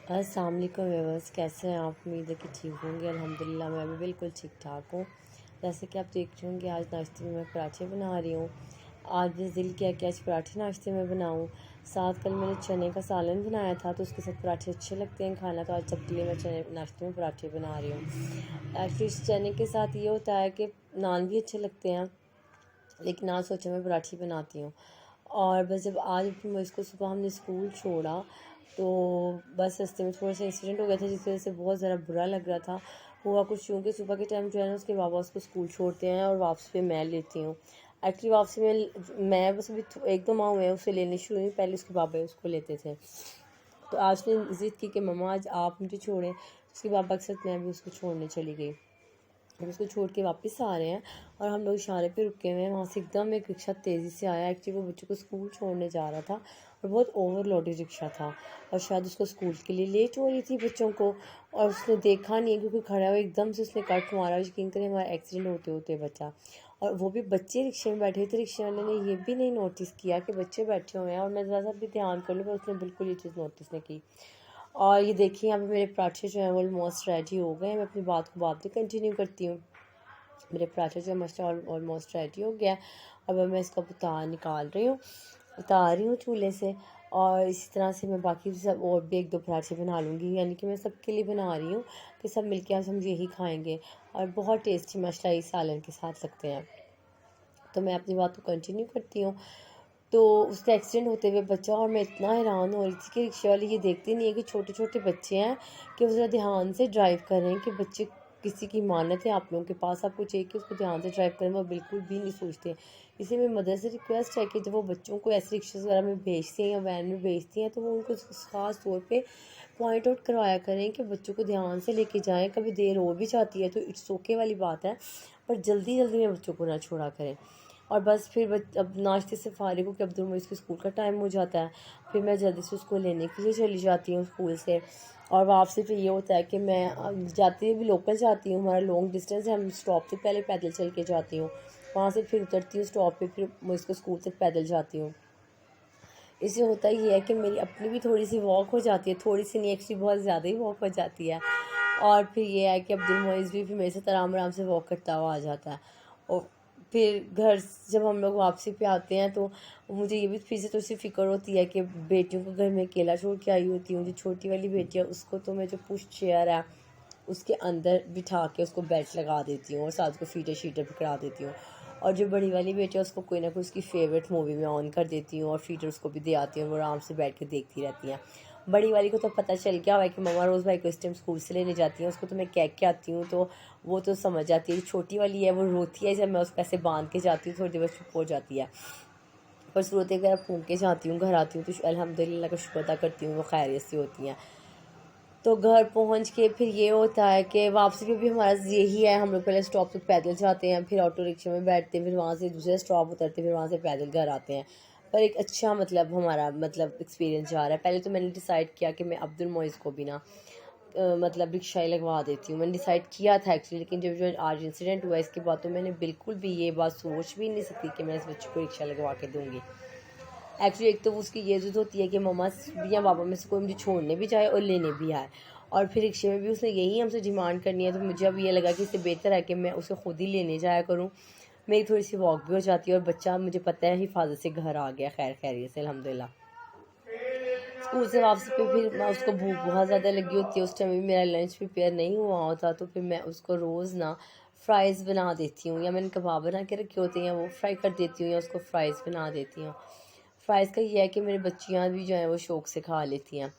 अस्सलाम वालेकुम व्यूअर्स, कैसे हैं आप? उम्मीद है कि ठीक होंगे। अल्हम्दुलिल्लाह मैं भी बिल्कुल ठीक ठाक हूँ। जैसे कि आप देख रहे होंगे, आज नाश्ते में मैं पराठे बना रही हूँ। आज मेरा दिल किया कि आज पराठे नाश्ते में बनाऊँ। साथ कल मैंने चने का सालन बनाया था, तो उसके साथ पराठे अच्छे लगते हैं खाना, तो आज सबके लिए मैं चने नाश्ते में पराठे बना रही हूँ। एक्चुअली इस चने के साथ ये होता है कि नान भी अच्छे लगते हैं, लेकिन आज सोचा मैं पराठे बनाती हूँ। और बस जब आज इसको सुबह हमने स्कूल छोड़ा, तो बस रास्ते में थोड़ा सा इंसिडेंट हो गया था, जिसकी वजह से बहुत ज़्यादा बुरा लग रहा था। हुआ कुछ यूँ कि सुबह के टाइम जो है ना, उसके बाबा उसको स्कूल छोड़ते हैं और वापस पे मैं लेती हूँ। एक्चुअली वापसी में मैं बस अभी एक दो माह हुए हैं उसे लेने शुरू हुई, पहले उसके बाबा उसको लेते थे। तो आज ने ज़िद की कि मम्मा आज आप मुझे छोड़ें, उसके बाबा के साथ मैं भी उसको छोड़ने चली गई। हम उसको छोड़ के वापस आ रहे हैं और हम लोग इशारे पे रुके हुए हैं। वहाँ से एकदम एक रिक्शा तेज़ी से आया। एक्चुअली वो बच्चों को स्कूल छोड़ने जा रहा था और बहुत ओवरलोडेड रिक्शा था, और शायद उसको स्कूल के लिए लेट हो रही थी बच्चों को, और उसने देखा नहीं क्योंकि खड़ा हुआ एकदम से उसने कट मारा। यकीन करें हमारा एक्सीडेंट होते होते बचा, और वो भी बच्चे रिक्शे में बैठे थे। रिक्शे वाले ने ये भी नहीं नोटिस किया कि बच्चे बैठे हुए हैं, और मैं ज़रा सा भी ध्यान कर लूँ, पर उसने बिल्कुल ये चीज़ नोटिस नहीं की। और ये देखिए यहाँ पे मेरे पराठे जो हैं वो ऑलमोस्ट रेडी हो गए हैं। मैं अपनी बात को बाद में कंटिन्यू करती हूँ। मेरे पराठे जो मसाला ऑलमोस्ट रेडी हो गया। अब मैं इसको निकाल रही हूँ, उतार रही हूँ चूल्हे से। और इसी तरह से मैं बाकी सब और भी एक दो पराठे बना लूँगी, यानी कि मैं सबके लिए बना रही हूँ कि सब मिलके आज हम यही खाएंगे, और बहुत टेस्टी माशाल्लाह इस सालन के साथ लगते हैं। तो मैं अपनी बात को कंटिन्यू करती हूँ। तो उसका एक्सीडेंट होते हुए बचा, और मैं इतना हैरान हो रही थी कि रिक्शे वाले ये देखते नहीं है कि छोटे छोटे बच्चे हैं, कि वो ज़रा ध्यान से ड्राइव कर रहे हैं कि बच्चे किसी की मानत है आप लोगों के पास, आपको चाहिए कि उसको ध्यान से ड्राइव करें। वो बिल्कुल भी नहीं सोचते। इसलिए मेरी मदर से रिक्वेस्ट है कि जब वो बच्चों को ऐसे रिक्शे वगैरह में भेजती हैं या वैन में भेजती हैं, तो वो उनको ख़ास तौर पे पॉइंट आउट करवाया करें कि बच्चों को ध्यान से लेके जाएं। कभी देर हो भी जाती है तो इट्स ओके वाली बात है, पर जल्दी जल्दी में बच्चों को ना छोड़ा करें। और बस फिर अब नाश्ते से फारिग होकर अब्दुल मोइज़ के स्कूल का टाइम हो जाता है। फिर मैं जल्दी से उसको लेने के लिए चली जाती हूँ स्कूल से। और वापसी फिर ये होता है कि मैं जाती भी लोकल जाती हूँ, हमारा लॉन्ग डिस्टेंस है, हम स्टॉप से पहले पैदल चल के जाती हूँ, वहाँ से फिर उतरती हूँ स्टॉप पे, फिर मैं इसको स्कूल तक पैदल जाती हूँ। इससे होता ये है कि मेरी अपनी भी थोड़ी सी वॉक हो जाती है, थोड़ी सी नहीं एक्चुअली बहुत ज़्यादा ही वॉक हो जाती है। और फिर ये है कि अब्दुल मोइज़ भी फिर मेरे साथ आराम आराम से वॉक करता हुआ आ जाता है। और फिर घर जब हम लोग वापसी पे आते हैं, तो मुझे ये भी फिर से थोड़ी सी फ़िक्र होती है कि बेटियों को घर में अकेला छोड़ के आई होती हूँ। जो छोटी वाली बेटी है उसको तो मैं जो पुश चेयर है उसके अंदर बिठा के उसको बेल्ट लगा देती हूँ, और साथ को फीटर शीटर पकड़ा देती हूँ। और जो बड़ी वाली बेटी है उसको कोई ना कोई उसकी फेवरेट मूवी में ऑन कर देती हूँ, और फीटर उसको भी दे आती हूँ, वो आराम से बैठ के देखती रहती हैं। बड़ी वाली को तो पता चल गया हुआ है कि मम्मा रोज़ भाई को इस टाइम स्कूल से लेने जाती हैं, उसको तो मैं कह के आती हूँ, तो वो तो समझ जाती है। छोटी वाली है वो रोती है जब मैं उसको ऐसे बांध के जाती हूँ, थोड़ी देर बाद चुप हो जाती है। पर सूरतें वगैरह फूंक के जाती हूँ, घर आती हूँ तो अल्हम्दुलिल्लाह का शुक्र अदा करती हूँ वो खैरियत से होती हैं। तो घर पहुंच के फिर ये होता है कि वापसी पे भी हमारा यही है, हम लोग पहले स्टॉप तक पैदल जाते हैं, फिर ऑटो रिक्शा में बैठते हैं, फिर वहाँ से दूसरे स्टॉप उतरते हैं, फिर वहाँ से पैदल घर आते हैं। पर एक अच्छा हमारा एक्सपीरियंस जा रहा है। पहले तो मैंने डिसाइड किया कि मैं अब्दुल मोइज़ को भी ना रिक्शा ही लगवा देती हूँ। मैंने डिसाइड किया था एक्चुअली, लेकिन जब जो आज इंसिडेंट हुआ इसके बाद तो मैंने बिल्कुल भी ये बात सोच भी नहीं सकती कि मैं इस बच्चे को रिक्शा लगवा के दूँगी। एक्चुअली एक तो उसकी ये ज़िद होती है कि मम्मा या पापा में से कोई मुझे छोड़ने भी जाए और लेने भी आए, और फिर रिक्शे में भी उसने यही हमसे डिमांड करनी है। तो मुझे अब ये लगा कि इससे बेहतर है कि मैं उसे खुद ही लेने जाया करूँ। मेरी थोड़ी सी वॉक भी हो जाती है, और बच्चा मुझे पता है हिफाजत से घर आ गया खैर खैरियत से अल्हम्दुलिल्लाह। स्कूल से वापसी पे फिर मैं उसको भूख बहुत ज़्यादा लगी होती है, उस टाइम भी मेरा लंच प्रिपेयर नहीं हुआ होता, तो फिर मैं उसको रोज़ ना फ़्राइज़ बना देती हूँ, या मैंने कबाब बना के रखे होते हैं वो फ्राई कर देती हूँ, या उसको फ़्राइज़ बना देती हूँ। फ़्राइज़ का ये है कि मेरी बच्चियाँ भी जो हैं वो शौक़ से खा लेती हैं।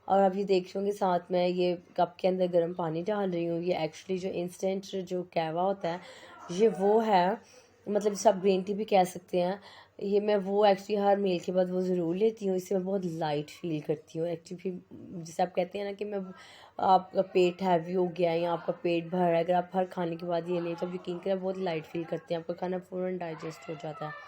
और आप ये देख रहे होंगे साथ में ये कप के अंदर गर्म पानी डाल रही हूँ। ये एक्चुअली जो इंस्टेंट जो कहवा होता है, ये वो है, मतलब जिसे आप ग्रीन टी भी कह सकते हैं। ये मैं वो एक्चुअली हर मील के बाद वो ज़रूर लेती हूँ। इससे मैं बहुत लाइट फ़ील करती हूँ एक्चुअली। फिर जैसे आप कहते हैं ना कि मैं आपका पेट हैवी हो गया है या आपका पेट भर रहा है, अगर आप हर खाने के बाद ये लें तो आप यकीन करें बहुत लाइट फ़ील करते हैं, आपका खाना फ़ौरन डाइजेस्ट हो जाता है।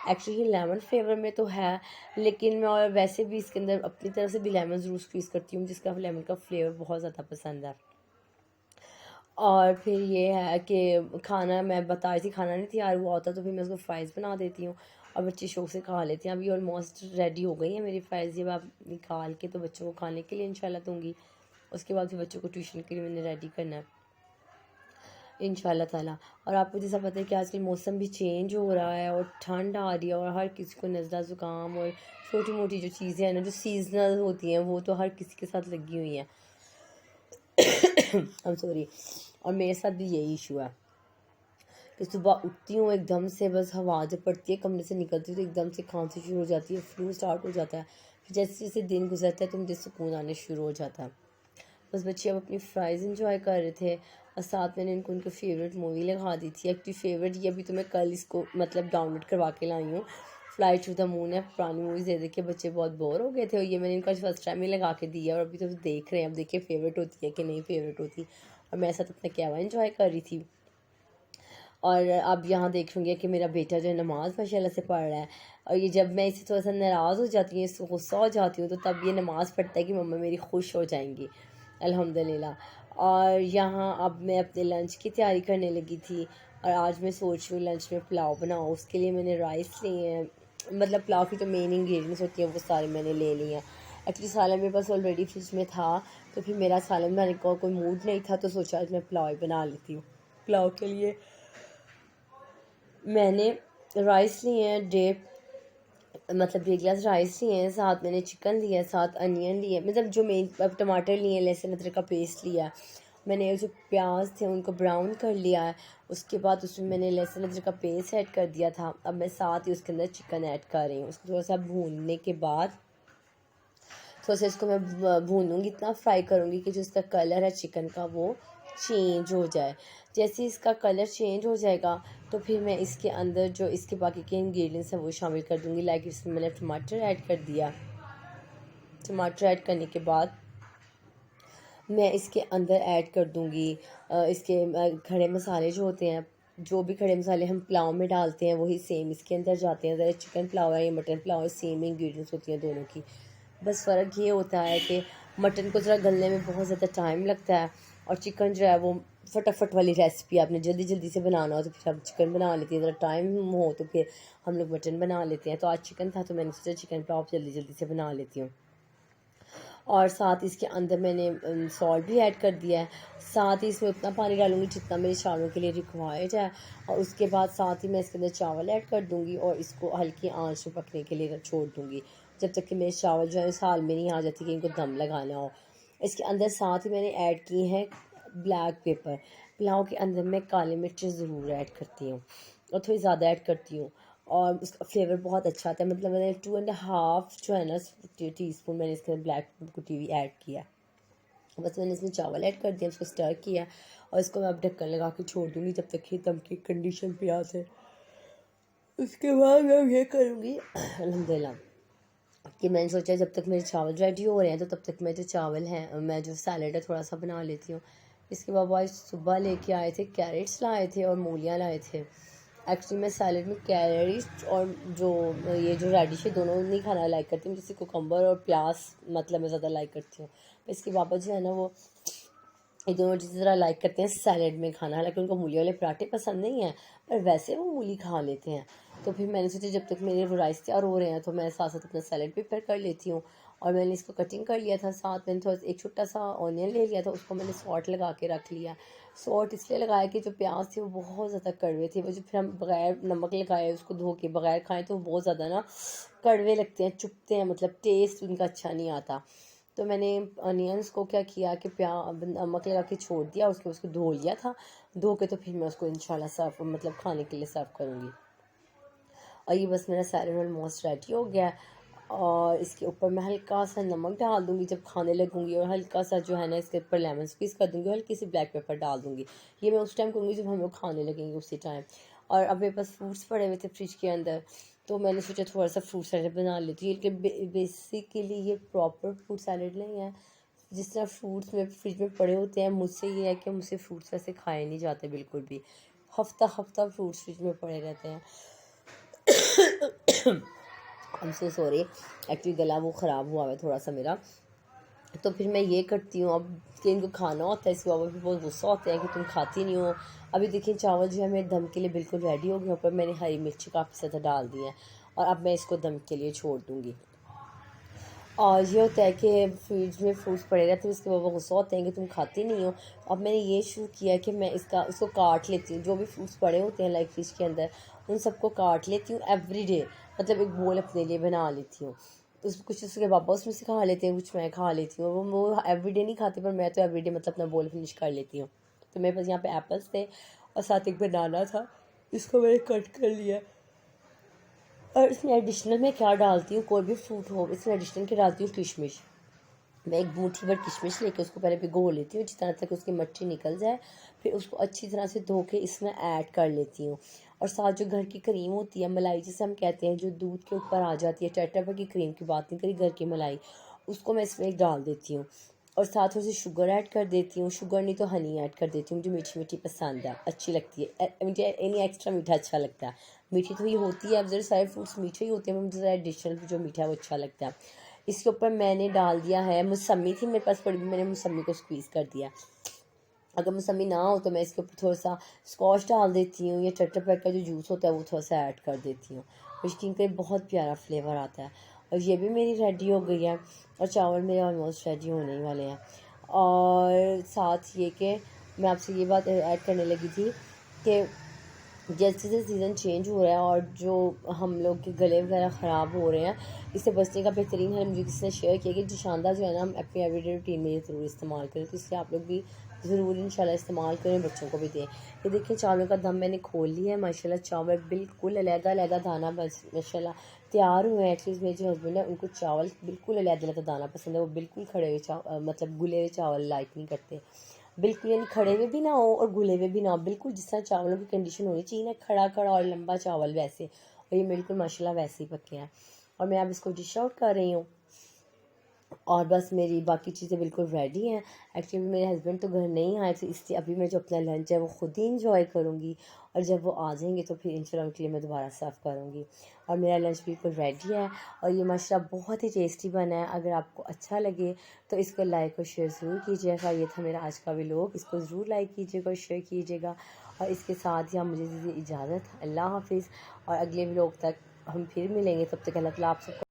एक्चुअली लेमन फ्लेवर में तो है, लेकिन मैं और वैसे भी इसके अंदर अपनी तरफ से भी लेमन ज़रूर स्क्वीज़ करती हूँ, जिसका लेमन का फ्लेवर बहुत ज़्यादा पसंद है। और फिर ये है कि खाना मैं बता रही थी, खाना नहीं तैयार हुआ होता तो फिर मैं उसको फ़्राइज़ बना देती हूँ, और बच्चे शौक से खा लेते हैं। अभी ऑलमोस्ट रेडी हो गई है मेरी फ्राइज़, जब आप निकाल के तो बच्चों को खाने के लिए इंशाल्लाह दूँगी। उसके बाद फिर बच्चों को ट्यूशन के लिए मैंने रेडी करना है इंशाल्लाह ताला। और आपको जैसा पता है कि आजकल मौसम भी चेंज हो रहा है और ठंड आ रही है और हर किसी को नज़ला ज़ुकाम और छोटी मोटी जो चीज़ें हैं ना जो सीजनल होती हैं वो तो हर किसी के साथ लगी हुई हैं। I am sorry. और मेरे साथ भी यही इशू है कि सुबह उठती हूँ एकदम से, बस हवा जब पड़ती है कमरे से निकलती हूँ तो एकदम से खांसी शुरू हो जाती है, फ्लू स्टार्ट हो जाता है। फिर जैसे जैसे दिन गुजरता है तो मुझे सुकून आने शुरू हो जाता है। बस बच्चे अब अपनी फ्राइज़ इंजॉय कर रहे थे और साथ मैंने इनको उनकी फ़ेवरेट मूवी लगा दी थी। एक्चुअली फ़ेवरेट ये अभी तो मैं कल इसको मतलब डाउनलोड करवा के लाई हूँ, फ्लाई टू द मून है। पुरानी मूवीज़ दे के बच्चे बहुत बोर हो गए थे और ये मैंने इनको फर्स्ट टाइम ही लगा के दिया और अभी तो देख रहे हैं। अब देखिए फ़ेवरेट होती है कि नहीं फ़ेवरेट होती। और मैं साथ अपना क्या हुआ इन्जॉय कर रही थी। और अब यहाँ देख लूँगी कि मेरा बेटा जो है नमाज़ माशाल्लाह से पढ़ रहा है। और ये जब मैं इसे थोड़ा सा नाराज़ हो जाती हूँ, इसको गुस्सा हो जाती हूँ, तो तब ये नमाज़ पढ़ता है कि मम्मा मेरी खुश हो जाएंगी, अल्हम्दुलिल्लाह। और यहाँ अब मैं अपने लंच की तैयारी करने लगी थी और आज मैं सोच रही हूँ लंच में पुलाव बनाऊँ। उसके लिए मैंने राइस लिए हैं, मतलब पुलाव की जो मेन इंग्रेडिएंट्स होती हैं वो सारे मैंने ले लिए हैं। एक्चुअली सालन मेरे पास ऑलरेडी फ्रिज में था, तो फिर मेरा सालन बनाने का कोई मूड नहीं था, तो सोचा आज मैं पुलाव ही बना लेती हूँ। पुलाव के लिए मैंने राइस लिए हैं मतलब 1 गिलास राइस लिए हैं, साथ मैंने चिकन लिया है, साथ अनियन लिए, मतलब जो मेन टमाटर लिए हैं, लहसुन अदरक का पेस्ट लिया है मैंने। जो प्याज थे उनको ब्राउन कर लिया है, उसके बाद उसमें मैंने लहसुन अदरक का पेस्ट ऐड कर दिया था। अब मैं साथ ही उसके अंदर चिकन ऐड कर रही हूँ। उसको थोड़ा सा भूनने के बाद थोड़ा सा इसको मैं भूनूंगी, इतना फ्राई करूँगी कि जो इसका कलर है चिकन का वो चेंज हो जाए। जैसे इसका कलर चेंज हो जाएगा तो फिर मैं इसके अंदर जो इसके बाकी के इंग्रेडिएंट्स हैं वो शामिल कर दूँगी। लाइक इसमें मैंने टमाटर ऐड कर दिया। टमाटर ऐड करने के बाद मैं इसके अंदर ऐड कर दूँगी इसके खड़े मसाले जो होते हैं, जो भी खड़े मसाले हम पुलाव में डालते हैं वही सेम इसके अंदर जाते हैं। ज़रा चिकन पुलाव है या मटन पुलाव है, सेम इंग्रेडिएंट्स होती हैं दोनों की। बस फ़र्क ये होता है कि मटन को ज़रा गलने में बहुत ज़्यादा टाइम लगता है और चिकन जो है वो फटाफट वाली रेसिपी, आपने जल्दी जल्दी से बनाना हो तो फिर आप चिकन बना लेती हैं, ज़रा टाइम हो तो फिर हम लोग मटन बना लेते हैं। तो आज चिकन था तो मैंने सोचा चिकन पुलाव जल्दी जल्दी से बना लेती हूँ। और साथ इसके अंदर मैंने सॉल्ट भी ऐड कर दिया है। साथ ही इसमें उतना पानी डालूँगी जितना मेरे चावलों के लिए रिक्वायर्ड है। और उसके बाद साथ ही मैं इसके अंदर चावल ऐड कर दूँगी और इसको हल्की आंच में पकने के लिए छोड़ दूँगी, जब तक कि मेरे चावल जो है इस हाल में नहीं आ जाती कि इनको दम लगाना हो। इसके अंदर साथ ही मैंने ऐड की है ब्लैक पेपर। पुलाव के अंदर मैं काली मिर्च ज़रूर ऐड करती हूँ और थोड़ी ज़्यादा ऐड करती हूँ और उसका फ्लेवर बहुत अच्छा आता है। मतलब मैंने 2.5 जो है ना टीस्पून मैंने इसके अंदर ब्लैक कुटी हुई ऐड किया। बस मैंने इसमें चावल ऐड कर दिया, उसको स्टर किया और इसको मैं अब ढक्कन लगा के छोड़ दूँगी जब तक कि दम की कंडीशन पे आ जाए। उसके बाद मैं ये करूँगी अल्हम्दुलिल्लाह कि मैंने सोचा जब तक मेरे चावल रेडी हो रहे हैं तो तब तक मैं जो चावल हैं मैं जो सैलड है थोड़ा सा बना लेती हूँ। इसके बाद आज सुबह लेके आए थे, कैरेट्स लाए थे और मूलियाँ लाए थे। एक्चुअली मैं सैलड में कैरेट्स और जो ये जो रेडिश है दोनों नहीं खाना लाइक करती हूँ, जैसे कुकम्बर और प्याज मतलब मैं ज़्यादा लाइक करती हूँ। इसके पापा जो है ना वो ये दोनों चीज़ें ज़रा लाइक करते हैं सैलड में खाना, हालांकि उनको मूली वाले पराठे पसंद नहीं हैं पर वैसे वो मूली खा लेते हैं। तो फिर मैंने सोचा जब तक मेरे वो राइस तैयार हो रहे हैं तो मैं साथ साथ अपना सैलड प्रिपेयर कर लेती हूँ। और मैंने इसको कटिंग कर लिया था, साथ मैंने थोड़ा एक छोटा सा ऑनियन ले लिया था, उसको मैंने सॉल्ट लगा के रख लिया। सॉल्ट इसलिए लगाया कि जो प्याज थे वो बहुत ज़्यादा कड़वे थे, वो जो फिर हम बग़ैर नमक लगाए उसको धो के बग़ैर खाएँ तो वो बहुत ज़्यादा ना कड़वे लगते हैं, चुभते हैं, मतलब टेस्ट उनका अच्छा नहीं आता। तो मैंने अनियंस को क्या किया कि नमक लगा के छोड़ दिया, उसको धो लिया था। धो के तो फिर मैं उसको इंशाल्लाह सर्व मतलब खाने के लिए सर्व करूँगी। और ये बस मेरा सैलड ऑलमोस्ट रेडी हो गया है और इसके ऊपर मैं हल्का सा नमक डाल दूँगी जब खाने लगूँगी और हल्का सा जो है ना इसके ऊपर लेमन स्क्वीज़ कर दूँगी और हल्की सी ब्लैक पेपर डाल दूँगी। ये मैं उस टाइम करूँगी जब हम लोग खाने लगेंगे उसी टाइम। और अब मेरे पास फ्रूट्स पड़े हुए थे फ्रिज के अंदर, तो मैंने सोचा थोड़ा सा फ्रूट सैलड बना लेती हूँ। लेकिन बेसिकली ये प्रॉपर फ्रूट सैलड नहीं है। जिस तरह फ्रूट्स में फ्रिज में पड़े होते हैं, मुझसे ये है कि मुझसे फ्रूट्स वैसे खाए नहीं जाते बिल्कुल भी। हफ्ता हफ्ता फ्रूट्स फ्रिज में पड़े रहते हैं। I am so sorry, actually गला वो ख़राब हुआ है थोड़ा सा मेरा। तो फिर मैं ये करती हूँ अब कि इनको खाना होता है, इसके बाबा भी बहुत गुस्सा होते हैं कि तुम खाती नहीं हो। अभी देखिए चावल जो है मेरे दम के लिए बिल्कुल रेडी हो गए, ऊपर मैंने हरी मिर्ची काफ़ी ज़्यादा डाल दी है और अब मैं इसको दम के लिए छोड़ दूँगी। और ये होता है कि फ्रिज में फ्रूट्स पड़े रहते हैं, इसके पापा गुस्सा होते हैं कि तुम खाती नहीं हो। अब मैंने ये शुरू किया कि मैं उसको काट लेती हूँ, जो भी फ्रूट्स पड़े होते हैं लाइक फ्रिज के अंदर उन सबको काट लेती हूँ एवरीडे, मतलब एक बोल अपने लिए बना लेती हूँ। उस कुछ उसके पापा उसमें से खा लेते हैं, कुछ मैं खा लेती हूँ। वो एवरीडे नहीं खाते, पर मैं तो एवरीडे मतलब अपना बोल फिनिश कर लेती हूँ। तो मेरे पास यहाँ पे एप्पल्स थे और साथ एक बनाना था, इसको मैंने कट कर लिया। और इसमें एडिशनल मैं क्या डालती हूँ, कोई भी फ्रूट हो इसमें एडिशनल के डालती हूँ किशमिश। मैं एक मुट्ठी भर किशमिश लेके उसको पहले भिगो लेती हूँ जिस तरह तक उसकी मट्टी निकल जाए, फिर उसको अच्छी तरह से धो के इसमें ऐड कर लेती हूँ। और साथ जो घर की क्रीम होती है, मलाई जिसे हम कहते हैं, जो दूध के ऊपर आ जाती है, चटपट की क्रीम की बात नहीं करी, घर की मलाई, उसको मैं इसमें डाल देती हूँ। और साथ थोड़ी सी शुगर ऐड कर देती हूँ, शुगर नहीं तो हनी ऐड कर देती हूँ, मुझे मीठी मीठी पसंद है, अच्छी लगती है, मुझे एनी एक्स्ट्रा मीठा अच्छा लगता है। मीठी तो ये होती है, अब जरा सारे फ्रूट्स मीठे ही होते हैं, मुझे ज़रा एडिशनल जो मीठा है वो अच्छा लगता है। इसके ऊपर मैंने डाल दिया है मौसमी, थी मेरे पास पड़ी, मैंने मौसमी को स्क्वीज़ कर दिया। अगर मौसमी ना हो तो मैं इसके ऊपर थोड़ा सा स्कॉच डाल देती हूँ, या चटपट का जो जूस होता है वो थोड़ा सा ऐड कर देती हूँ। यकीन करें बहुत प्यारा फ्लेवर आता है। और ये भी मेरी रेडी हो गई है, और चावल मेरे ऑलमोस्ट रेडी होने ही वाले हैं। और साथ ये कि मैं आपसे ये बात ऐड करने लगी थी कि जैसे जैसे सीज़न चेंज हो रहा है और जो हम लोग के गले वगैरह ख़राब हो रहे हैं, इससे बचने का बेहतरीन हल मुझे किसी ने शेयर किया कि जोशानदा जो है ना, हम अपनी एवरीडे रूटीन में ये ज़रूर इस्तेमाल करें। तो इसलिए आप लोग भी ज़रूर इंशाल्लाह इस्तेमाल करें, बच्चों को भी दें। ये देखिए चावलों का दम मैंने खोल लिया है माशाल्लाह, चावल बिल्कुल अलग-अलग दाना बस माशाल्लाह तैयार हुए हैं। एक्चुअली मेरे जो हस्बैंड है उनको चावल बिल्कुल अलग-अलग दाना पसंद है, वो बिल्कुल खड़े हुए मतलब गुले हुए चावल लाइक नहीं करते। बिल्कुल यानी खड़े हुए भी ना हो और घुले हुए भी ना हो, बिल्कुल जिस तरह चावलों की कंडीशन होनी चाहिए ना, खड़ा खड़ा और लंबा चावल वैसे। और ये बिल्कुल माशाल्लाह वैसे ही पके हैं। और मैं अब इसको डिश आउट कर रही हूँ, और बस मेरी बाकी चीज़ें बिल्कुल रेडी हैं। एक्चुअली मेरे हस्बैंड तो घर नहीं आए थे, इसलिए अभी मैं जो अपना लंच है वो ख़ुद ही इंजॉय करूँगी, और जब वो आ जाएंगे तो फिर इंशाल्लाह उनके लिए मैं दोबारा सर्व करूँगी। और मेरा लंच बिल्कुल रेडी है, और ये माशाल्लाह बहुत ही टेस्टी बना है। अगर आपको अच्छा लगे तो इसको लाइक और शेयर ज़रूर कीजिएगा। ये था मेरा आज का व्लॉग, इसको ज़रूर लाइक कीजिएगा और शेयर कीजिएगा। और इसके साथ ही आप मुझे दीजिए इजाज़त, अल्लाह हाफिज़। और अगले व्लॉग तक हम फिर मिलेंगे, तब तक अल्लाह ताला आप सबको